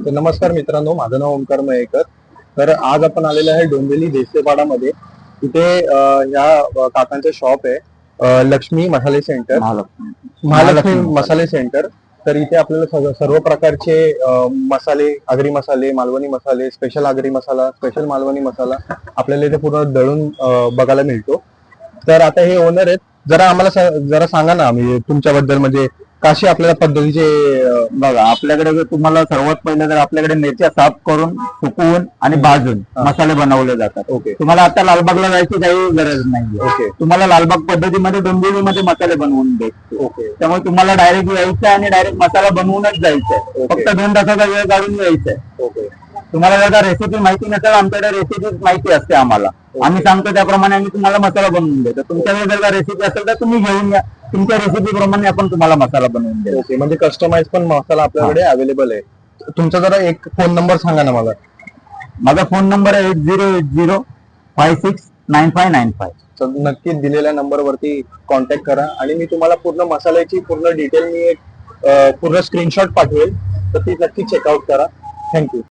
तर नमस्कार मित्रांनो, माझं नाव ओंकार मयेकर. तर आज आपण आलेलो आहे डोंबिवली देसेपाडामध्ये. इथे ह्या काकांचं शॉप आहे, लक्ष्मी मसाले सेंटर, महालक्ष्मी मसाले सेंटर. तर इथे आपल्याला सर्व प्रकारचे मसाले, आगरी मसाले, मालवणी मसाले, स्पेशल आगरी मसाला, स्पेशल मालवणी मसाला आपल्याला इथे पूर्ण दळून बघायला मिळतो. तर आता हे ओनर आहेत, जरा आम्हाला जरा सांगा ना, आम्ही तुमच्याबद्दल म्हणजे कशी आपल्याला पद्धतीचे बघा, आपल्याकडे जर तुम्हाला सर्वात पहिले तर आपल्याकडे मिरच्या साफ करून सुकवून आणि भाजून मसाले बनवले जातात. ओके. तुम्हाला आता लालबागला जायची काही गरज नाही. ओके. तुम्हाला लालबाग पद्धतीमध्ये डोंबिवलीमध्ये मसाले बनवून भेटतो. ओके. त्यामुळे तुम्हाला डायरेक्ट यायचं आहे आणि डायरेक्ट मसाला बनवूनच जायचंय. ओके. फक्त 2 तासाचा वेळ काढून यायचंय. ओके. तुम्हाला जर का रेसिपी माहिती नसेल, आमच्याकडे रेसिपी माहिती असते आम्हाला. आम्ही सांगतो त्याप्रमाणे आम्ही तुम्हाला मसाला बनवून देतो. तुमच्याकडे जर का रेसिपी असेल तर तुम्ही घेऊन या, तुमच्या रेसिपी प्रमाणे आपण तुम्हाला मसाला बनवून देऊ. ओके, म्हणजे कस्टमाइज पण मसाला आपल्याकडे अवेलेबल आहे. तुमचा जरा एक फोन नंबर सांगा ना मला. माझा फोन नंबर आहे 8080569595. तर नक्कीच दिलेल्या नंबरवरती कॉन्टॅक्ट करा आणि मी तुम्हाला पूर्ण मसाल्याची पूर्ण डिटेल मी एक पूर्ण स्क्रीनशॉट पाठवेल, तर ती नक्की चेकआउट करा. थँक्यू.